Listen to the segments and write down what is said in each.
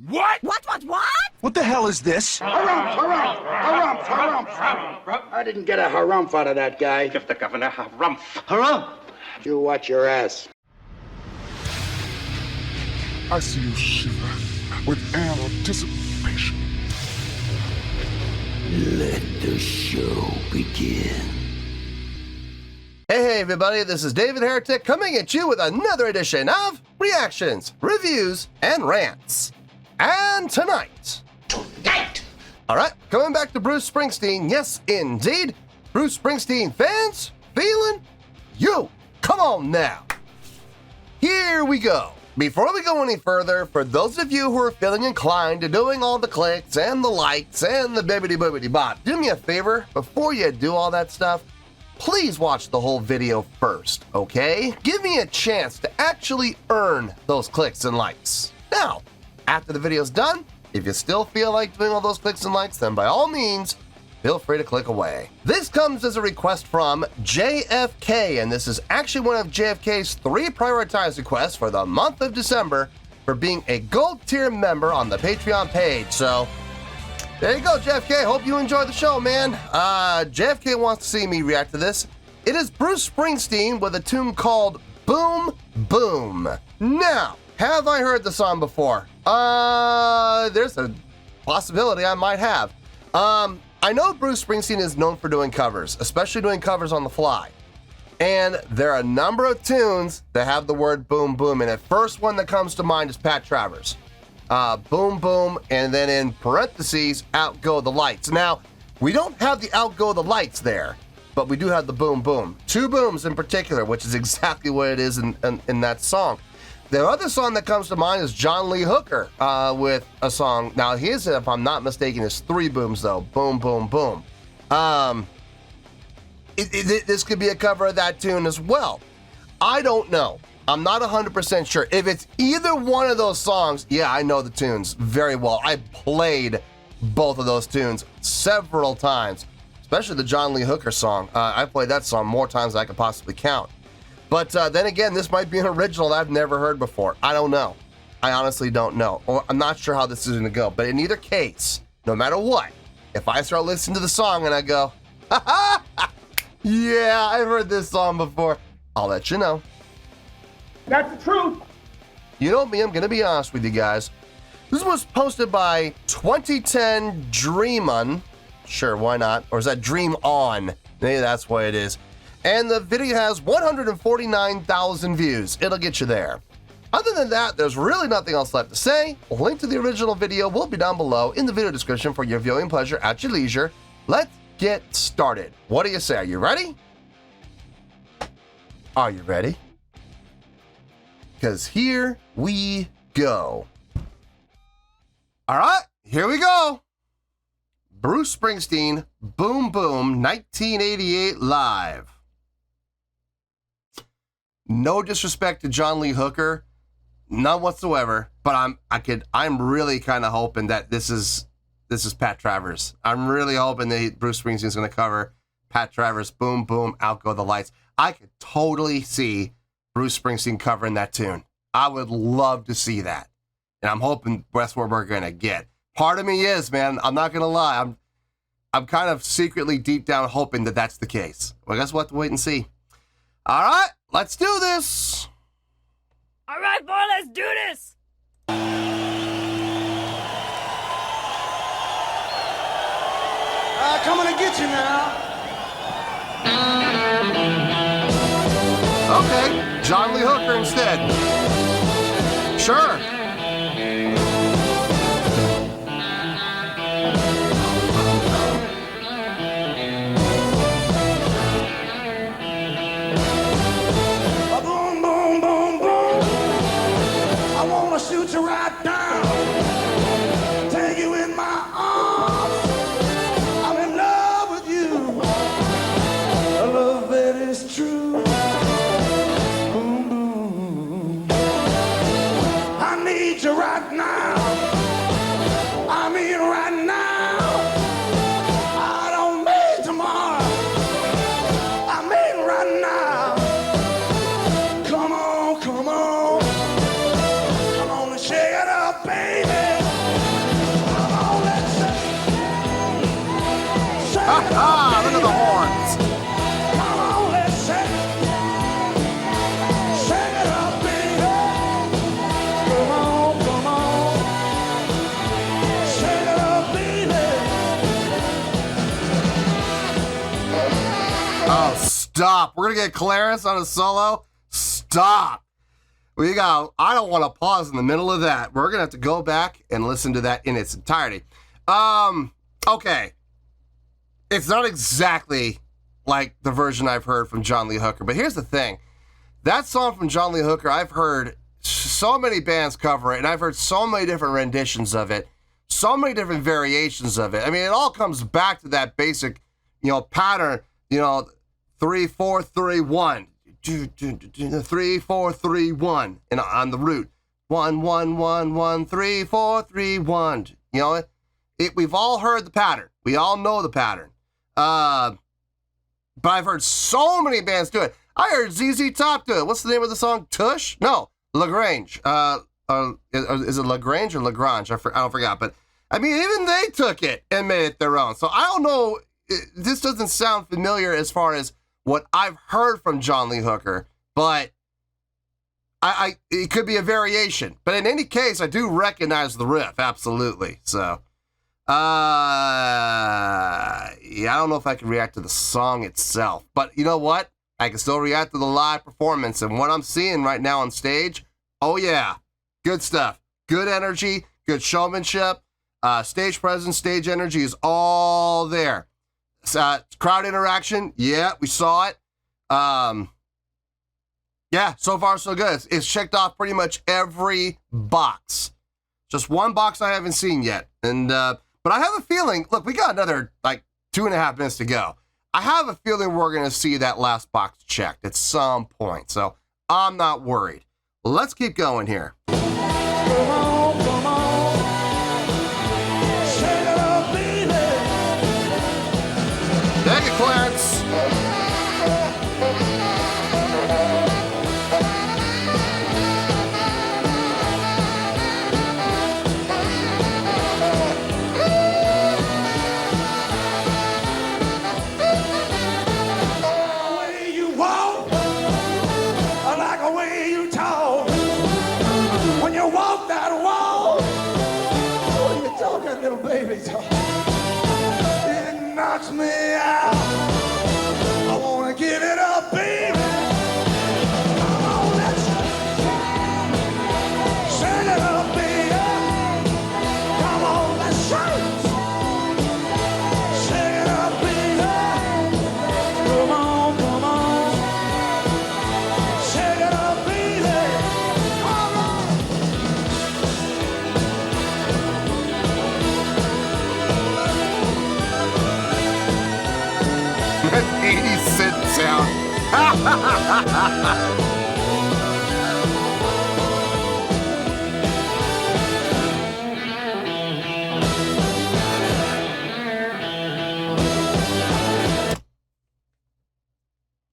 What? What? What the hell is this? Harumph. I didn't get a harumph out of that guy. Give the governor harumph. Harumph! You watch your ass. I see you shiver with anticipation. Let the show begin. Hey everybody, this is David Heretic coming at you with another edition of Reactions, Reviews, and Rants. And tonight... Alright, coming back to Bruce Springsteen, yes indeed, Bruce Springsteen fans, feeling you. Come on now. Here we go. Before we go any further, for those of you who are feeling inclined to doing all the clicks and the likes and the bibbidi-bobbidi-bop, do me a favor, before you do all that stuff, please watch the whole video first, okay? Give me a chance to actually earn those clicks and likes. Now, after the video's done, if you still feel like doing all those clicks and likes, then by all means, feel free to click away. This comes as a request from JFK, and this is actually one of JFK's 3 prioritized requests for the month of December for being a gold tier member on the Patreon page. So, there you go, JFK. Hope you enjoy the show, man. JFK wants to see me react to this. It is Bruce Springsteen with a tune called Boom Boom. Now, have I heard the song before? There's a possibility I might have. I know Bruce Springsteen is known for doing covers, especially doing covers on the fly. And there are a number of tunes that have the word boom boom in it. First one that comes to mind is Pat Travers. Boom boom, and then in parentheses, out go the lights. Now, we don't have the out go the lights there, but we do have the boom boom. 2 booms in particular, which is exactly what it is in that song. The other song that comes to mind is John Lee Hooker with a song. Now, his, if I'm not mistaken, is 3 booms, though. Boom, boom, boom. This could be a cover of that tune as well. I don't know. I'm not 100% sure. If it's either one of those songs, yeah, I know the tunes very well. I played both of those tunes several times, especially the John Lee Hooker song. I played that song more times than I could possibly count. But then again, this might be an original that I've never heard before. I don't know. I honestly don't know. Or I'm not sure how this is going to go. But in either case, no matter what, if I start listening to the song and I go, ha ha, yeah, I've heard this song before, I'll let you know. That's the truth. You know me, I'm going to be honest with you guys. This was posted by 2010 Dreamun. Sure, why not? Or is that Dream On? Maybe that's what it is. And the video has 149,000 views. It'll get you there. Other than that, there's really nothing else left to say. A link to the original video will be down below in the video description for your viewing pleasure at your leisure. Let's get started. What do you say? Are you ready? Are you ready? Because here we go. All right, here we go. Bruce Springsteen, Boom Boom, 1988 live. No disrespect to John Lee Hooker, none whatsoever. But I'm really kind of hoping that this is Pat Travers. I'm really hoping that Bruce Springsteen's going to cover Pat Travers, Boom Boom, Out Go the Lights. I could totally see Bruce Springsteen covering that tune. I would love to see that, and I'm hoping that's what we're going to get. Part of me is, man. I'm not going to lie. I'm kind of secretly deep down hoping that that's the case. Well, I guess we'll have to wait and see. All right, let's do this. All right, boy, let's do this. Coming to get you now. Okay, John Lee Hooker instead. Sure. Boom, boom, boom, boom. I wanna shoot you right down. Take you in my arms. I'm in love with you. A love that is true. Boom, boom. I need you right now. I mean right now. I don't mean tomorrow. I mean right now. Come on, come on. Come on and shake it up, baby. stop. We're gonna get Clarence on a solo? Stop. I don't want to pause in the middle of that. We're gonna have to go back and listen to that in its entirety. Okay. It's not exactly like the version I've heard from John Lee Hooker, but here's the thing. That song from John Lee Hooker, I've heard so many bands cover it, and I've heard so many different renditions of it, so many different variations of it. I mean, it all comes back to that basic, pattern, 3-4-3-1. 3-4-3-1 and on the root 1-1-1-1-3-4-3-1. We've all heard the pattern. We all know the pattern. But I've heard so many bands do it. I heard ZZ Top do it. What's the name of the song? Tush? No, Lagrange. Is it Lagrange or Lagrange? I don't forget. But I mean, even they took it and made it their own. So I don't know. This doesn't sound familiar as far as what I've heard from John Lee Hooker, but it could be a variation. But in any case, I do recognize the riff, absolutely. So, I don't know if I can react to the song itself, but you know what? I can still react to the live performance, and what I'm seeing right now on stage, oh yeah, good stuff. Good energy, good showmanship, stage presence, stage energy is all there. Crowd interaction, yeah, we saw it. Yeah, so far so good. It's checked off pretty much every box. Just one box I haven't seen yet. And but I have a feeling, look, we got another 2.5 minutes to go. I have a feeling we're gonna see that last box checked at some point. So I'm not worried. Let's keep going here. Come on. Shake it up, baby. Thank you, Clarence. It knocks me out. I wanna give it up, baby. Come on, let's shake it up, baby. Come on, let's shake it up, baby. Come on, shake it up, baby. Come on. 80-cent sound.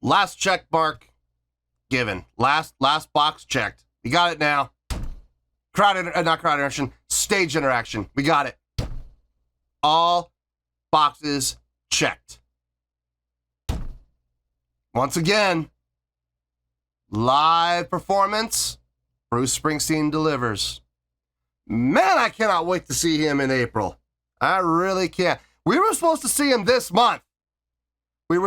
Last check mark given. Last box checked. We got it now. Not crowd interaction. Stage interaction. We got it. All boxes checked. Once again, live performance, Bruce Springsteen delivers. Man, I cannot wait to see him in April. I really can't. We were supposed to see him this month. When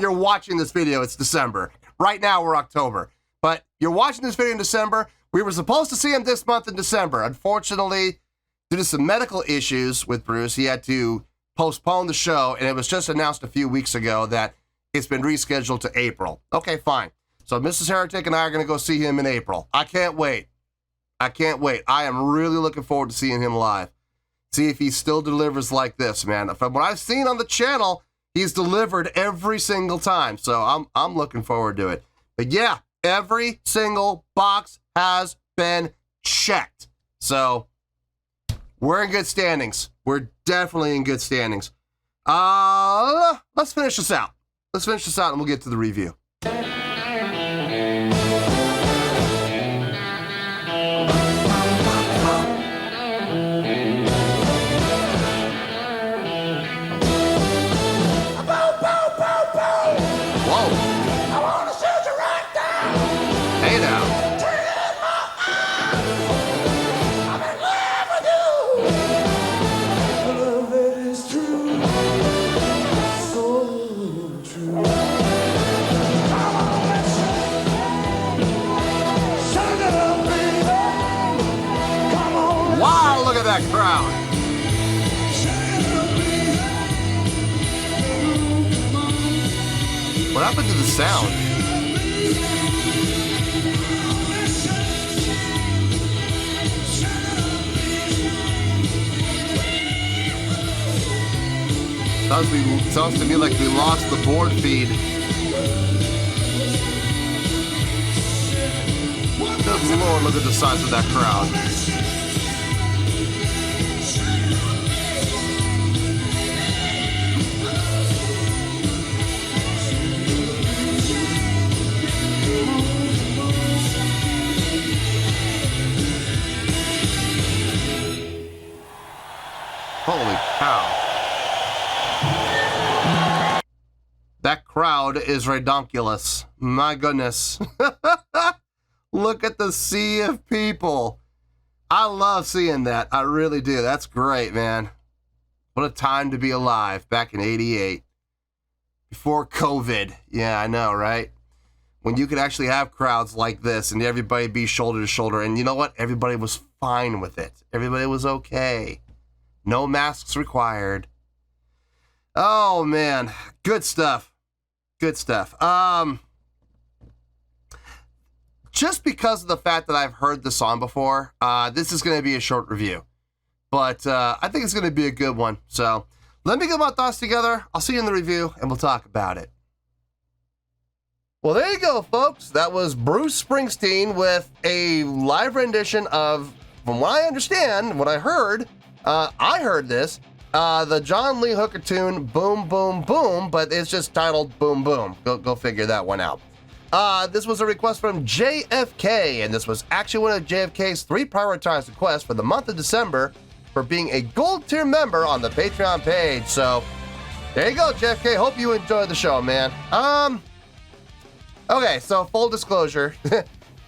you're watching this video, it's December. Right now, we're October. But you're watching this video in December. We were supposed to see him this month in December. Unfortunately, due to some medical issues with Bruce, he had to postpone the show, and it was just announced a few weeks ago that it's been rescheduled to April. Okay, fine. So Mrs. Heretic and I are going to go see him in April. I can't wait. I am really looking forward to seeing him live. See if he still delivers like this, man. From what I've seen on the channel, he's delivered every single time. So I'm looking forward to it. But yeah, every single box has been checked. So we're in good standings. We're definitely in good standings. Let's finish this out. And we'll get to the review. Wow, look at that crowd. What happened to the sound? Sounds to me like we lost the board feed. Good Lord, look at the size of that crowd. Holy cow. That crowd is redonkulous. My goodness. Look at the sea of people. I love seeing that. I really do. That's great, man. What a time to be alive back in '88. Before COVID. Yeah, I know, right? When you could actually have crowds like this and everybody be shoulder to shoulder. And you know what? Everybody was fine with it. Everybody was okay. No masks required. Oh, man. Good stuff. Good stuff. Just because of the fact that I've heard the song before, this is going to be a short review. But I think it's going to be a good one. So let me get my thoughts together. I'll see you in the review, and we'll talk about it. Well, there you go, folks. That was Bruce Springsteen with a live rendition of, from what I understand, what I heard this, the John Lee Hooker tune, Boom, Boom, Boom, but it's just titled Boom, Boom. Go figure that one out. This was a request from JFK, and this was actually one of JFK's 3 prioritized requests for the month of December for being a gold tier member on the Patreon page. So there you go, JFK. Hope you enjoyed the show, man. Okay, so full disclosure,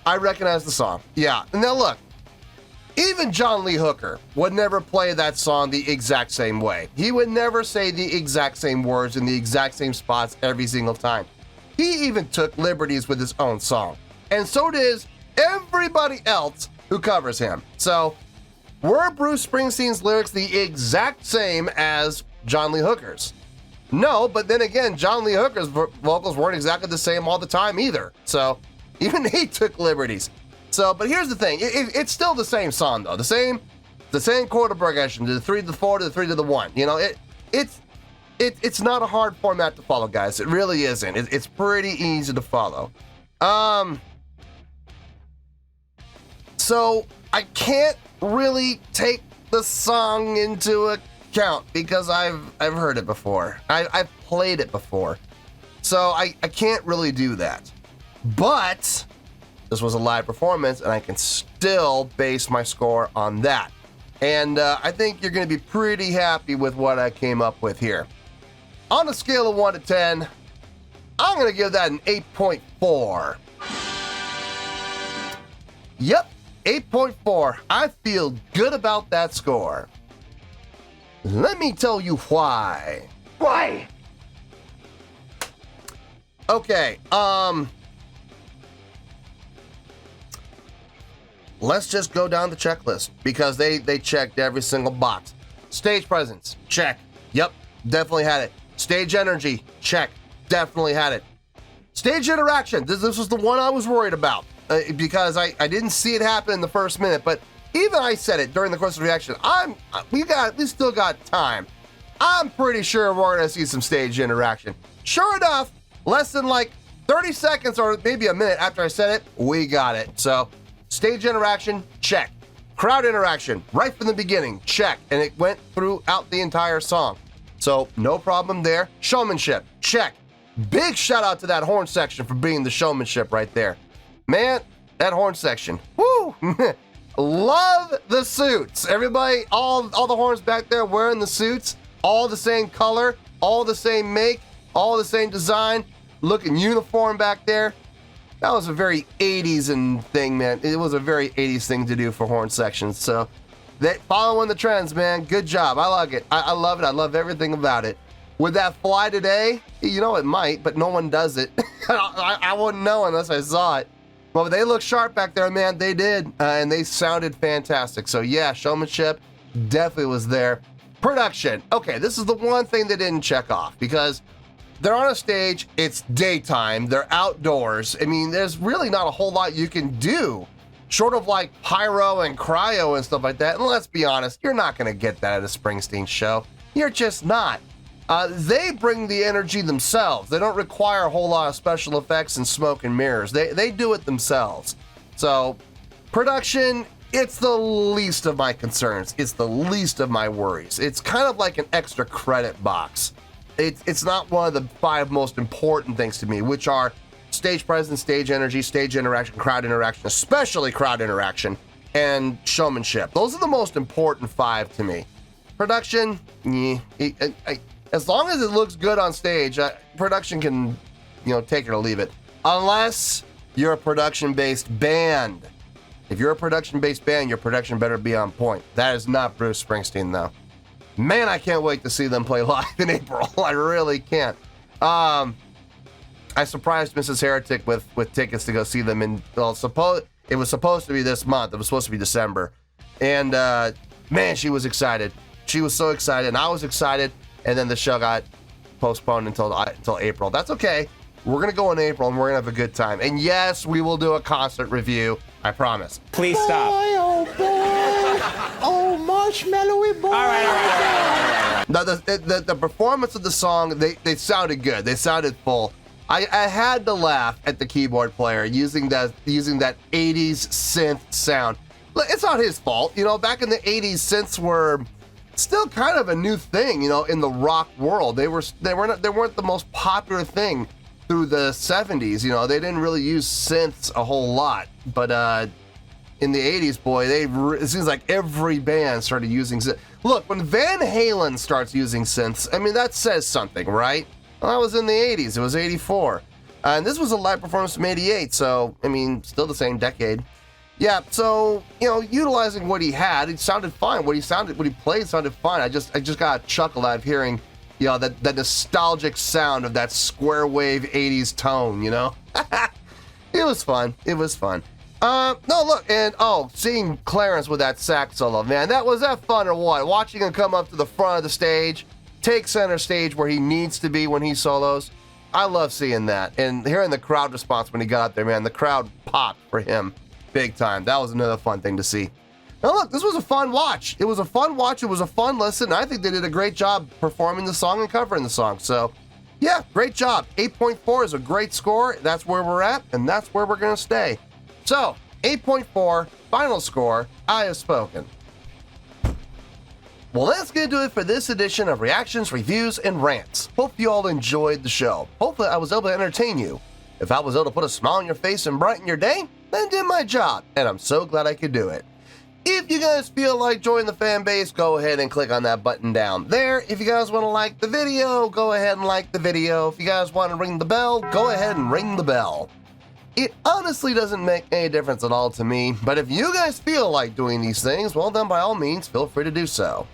I recognize the song. Yeah, now look, even John Lee Hooker would never play that song the exact same way. He would never say the exact same words in the exact same spots every single time. He even took liberties with his own song. And so does everybody else who covers him. So, were Bruce Springsteen's lyrics the exact same as John Lee Hooker's? No, but then again, John Lee Hooker's vocals weren't exactly the same all the time either. So, even he took liberties. So, but here's the thing. It's still the same song, though. The same chord progression, to the 3 to the 4 to the 3 to the 1. You know, it's not a hard format to follow, guys. It really isn't. It's pretty easy to follow. So I can't really take the song into account because I've heard it before. I've played it before. So I can't really do that. But this was a live performance, and I can still base my score on that. And I think you're going to be pretty happy with what I came up with here. On a scale of 1 to 10, I'm going to give that an 8.4. Yep, 8.4. I feel good about that score. Let me tell you why. Why? Okay, let's just go down the checklist because they checked every single box. Stage presence, check. Yep, definitely had it. Stage energy, check. Definitely had it. Stage interaction, this was the one I was worried about because I didn't see it happen in the first minute, but even I said it during the course of the reaction. We still got time. I'm pretty sure we're gonna see some stage interaction. Sure enough, less than like 30 seconds or maybe a minute after I said it, we got it. So stage interaction, check. Crowd interaction, right from the beginning, check. And it went throughout the entire song. So no problem there. Showmanship, check. Big shout out to that horn section for being the showmanship right there. Man, that horn section, woo! Love the suits. Everybody, all the horns back there wearing the suits, all the same color, all the same make, all the same design, looking uniform back there. That was a very 80s thing, man. It was a very 80s thing to do for horn sections. So, following the trends, man. Good job. I like it. I love it. I love everything about it. Would that fly today? You know, it might, but no one does it. I wouldn't know unless I saw it. Well, they look sharp back there, man. They did, and they sounded fantastic. So yeah, showmanship definitely was there. Production. Okay, this is the one thing they didn't check off because they're on a stage, it's daytime, they're outdoors. I mean, there's really not a whole lot you can do short of like pyro and cryo and stuff like that. And let's be honest, you're not going to get that at a Springsteen show. You're just not. They bring the energy themselves. They don't require a whole lot of special effects and smoke and mirrors. They do it themselves. So production, it's the least of my concerns. It's the least of my worries. It's kind of like an extra credit box. It's not one of the 5 most important things to me, which are stage presence, stage energy, stage interaction, crowd interaction, especially crowd interaction, and showmanship. Those are the most important 5 to me. Production, as long as it looks good on stage, production can, take it or leave it. Unless you're a production-based band. If you're a production-based band, your production better be on point. That is not Bruce Springsteen, though. Man, I can't wait to see them play live in April. I really can't. I surprised Mrs. Heretic with tickets to go see them in, it was supposed to be this month. It was supposed to be December. And man, she was excited. She was so excited, and I was excited. And then the show got postponed until April. That's okay. We're going to go in April, and we're going to have a good time. And yes, we will do a concert review. I promise. Please stop. Oh, boy. Oh, marshmallowy boy. All right. Now, the performance of the song, they sounded good. They sounded full. I had to laugh at the keyboard player using that 80s synth sound. It's not his fault. Back in the 80s, synths were still kind of a new thing, in the rock world. They weren't the most popular thing through the 70s. They didn't really use synths a whole lot. But in the 80s, boy, it seems like every band started using synths. Look, when Van Halen starts using synths, I mean, that says something, right? Well, that was in the 80s. It was 84. And this was a live performance from 88, so, I mean, still the same decade. Yeah, so, utilizing what he had, it sounded fine. What he played sounded fine. I just got a chuckle out of hearing, that nostalgic sound of that square wave 80s tone, It was fun. It was fun. No, look, and seeing Clarence with that sax solo, man, was that fun or what? Watching him come up to the front of the stage, take center stage where he needs to be when he solos. I love seeing that. And hearing the crowd response when he got up there, man, the crowd popped for him big time. That was another fun thing to see. Now look, this was a fun watch. It was a fun watch. It was a fun listen. I think they did a great job performing the song and covering the song. So yeah, great job. 8.4 is a great score. That's where we're at, and that's where we're going to stay. So 8.4, final score, I have spoken. Well, that's going to do it for this edition of Reactions, Reviews, and Rants. Hope you all enjoyed the show. Hopefully I was able to entertain you. If I was able to put a smile on your face and brighten your day, then I did my job, and I'm so glad I could do it. If you guys feel like joining the fan base, go ahead and click on that button down there. If you guys want to like the video, go ahead and like the video. If you guys want to ring the bell, go ahead and ring the bell. It honestly doesn't make any difference at all to me, but if you guys feel like doing these things, well then by all means, feel free to do so.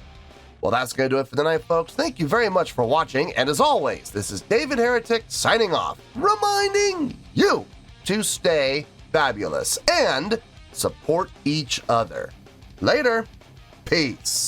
Well, that's going to do it for tonight, folks. Thank you very much for watching, and as always, this is David Heretic signing off, reminding you to stay fabulous and support each other. Later. Peace.